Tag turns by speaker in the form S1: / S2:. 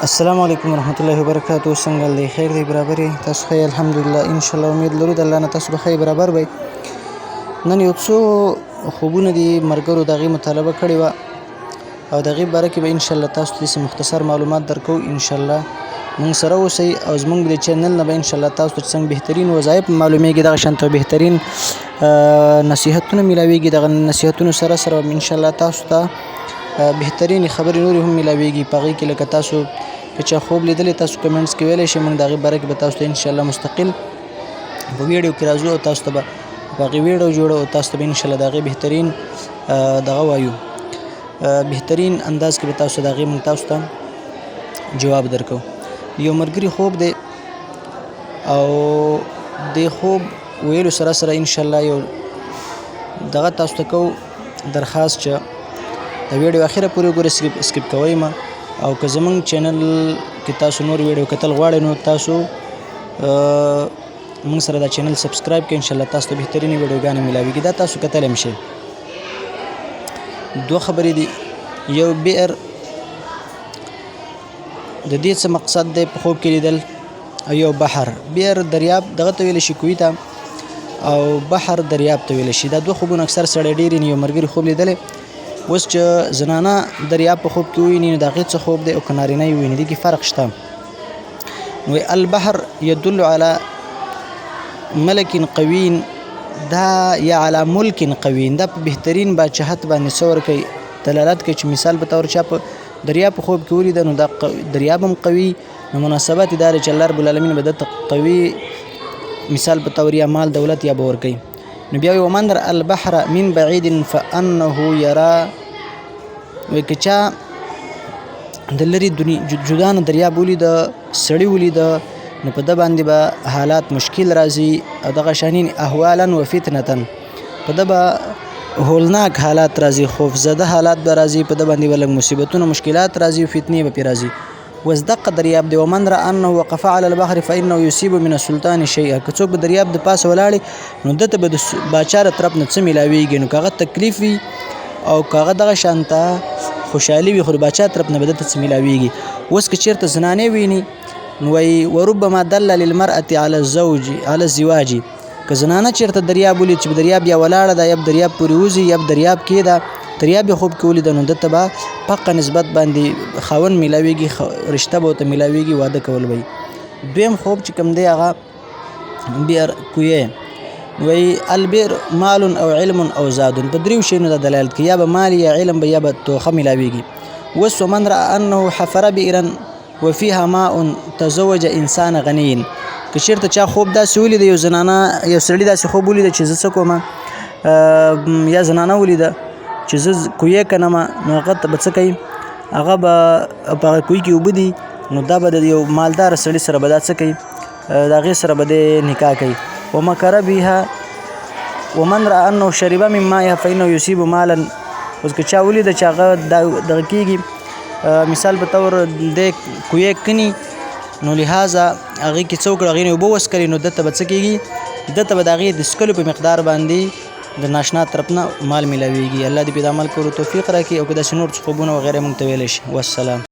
S1: السلام علیکم ورحمت الله وبرکاتہ. څنګه دی؟ خیر دی؟ برابر یې؟ تاسو ښه؟ الحمدلله. ان شاء الله امید لرو د الله نه تاسو به ښه برابر وئ. نن یو څو خوبونه دي ملګرو د هغې مطالبه کړې وه او د هغې باره کې به ان شاء الله تاسو ته مختصر معلومات درکو. ان شاء الله موږ سره اوسئ او زموږ د چینل نه به ان شاء الله تاسو ته څنګه بهترین وظایف معلومیږي، دغه شانته بهترین نصیحتونه میلاویږي. دغه نصیحتونو سره سره ان شاء الله تاسو ته بهترین خبرې نورې هم میلاویږي. په هغې کې لکه تاسو که چا خوب لیدلی تاسو کمنټس کې ویلی شئ، موږ د هغې باره کې به تاسو ته ان شاء الله مستقل په ویډیو کې راځو او تاسو ته به په هغې ویډیو جوړو او تاسو ته به ان شاء الله د هغې بهترین دغه وایو بهترین انداز کې به تاسو د هغې موږ تاسو ته جواب درکو. یو ملګري خوب دی او د خوب ویلو سره سره ان شاء الله یو دغه تاسو ته کوو درخواست چې د ویډیو اخره پورې وګورئ، سکیپ کوئ مه. او که زموږ چینل کې تاسو نور ویډیو کتل غواړئ نو تاسو موږ سره دا چینل سبسکرایب کړئ. ان شاء الله تاسو ته بهترینې ویډیوګانې میلاویږي. دا تاسو کتلی هم شئ. دوه خبرې دي. یو بئر د دې څه مقصد دی په خوب کې لیدل، او یو بحر. بئر دریاب دغه ته ویلی شي کوهي ته، او بحر دریاب ته ویلی شي. دا دوه خوبونه اکثر سړی ډېر یو ملګري خوب لیدلی. اوس چې زنانه دریاب په خوب کې وویني نو د هغې څه خوب دی او که نارینه یې وویني دې کې فرق شته. نو البحر یدل علی ملک قوین، دا یا علی ملک قوین، دا په بهترین بادشاهت باندې څه ورکوي؟ دلالت کوي. چې مثال په طور چا په دریاب په خوب کې ولیده نو دا دریاب هم قوي، نو مناسبت یې دا دی چې الله رب العالمین به دته قوي مثال په طور یا مال دولت یا به ورکوي. نو بیا ومن در البحر من بعید فانه یرا، وایي که چا د لرې جدا نه دریاب ولیده، سړي ولیده، نو په ده باندې به حالات مشکل راځي او دغه شانین احوالا و فتنتن، په ده به هولناک حالات راځي، خوفزده حالات به راځي، په ده باندې به لږ مصیبتونه مشکلات راځي او فتنې به پرې راځي. اوس دقه دریاب دی. ومن را انه وقف علی البحر فانه یصیب من السلطان شیئا، که څوک به دریاب د پاسه ولاړې نو دته به د باچا له طرف نه څه میلاویږي، نو که هغه تکلیف وي او که هغه دغه شانته خوشحالي وي خو د باچا طرف نه به دته څه میلاویږي. اوس که چېرته زنانې ویني نو وایي وربما دل للمرأة علی الزواج، که زنانه چېرته دریاب ولید چې په دریاب یا ولاړه ده یا په دریاب پورې وځي یا په دریاب کې ده، دریاب یې خوب کې ولیده، نو دته به پقه نسبت باندې خاوند میلاویږي، رشته به ورته میلاویږي، واده کول به. دویم خوب چې کوم دی هغه بئر کویه، وایي البئر مال او علم او زاد، په دریو شیانو دا دلالت کوي، یا به مال یا علم به یا به توخه میلاویږي. اوس ومن را انه حفر بئرا وفیها ماء تزوج انسان غنی، که چېرته چا خوب داسې ولیده، یو زنانه یو سړي داسې خوب ولیده چې زه څه کوم یا زنانه ولیده چې زه کویه کنم، نو هغه به څه کوي؟ هغه به په هغه کوهي کې اوبه دي، نو دا به د یو مالدار سړي سره به دا څه کوي؟ د هغې سره به د نکاح کوي. ومکر بها ومن را انه شرب من مائها فانه یصیب مالا، اوس که چا ولیده چې هغه دغه کېږي مثال په طور د کویه کني، نو لهذا هغې کې څه وکړه؟ هغې نه اوبه وڅکلې، نو دته به څه کېږي؟ دته به د هغې د څکلو په مقدار باندې د ناشنا طرف نه مال میلاویږي. الله دې په دې عمل کولو توفیق راکړي. او که داسې نور څه خوبونه وغیره موږ ته ویلی شي. والسلام.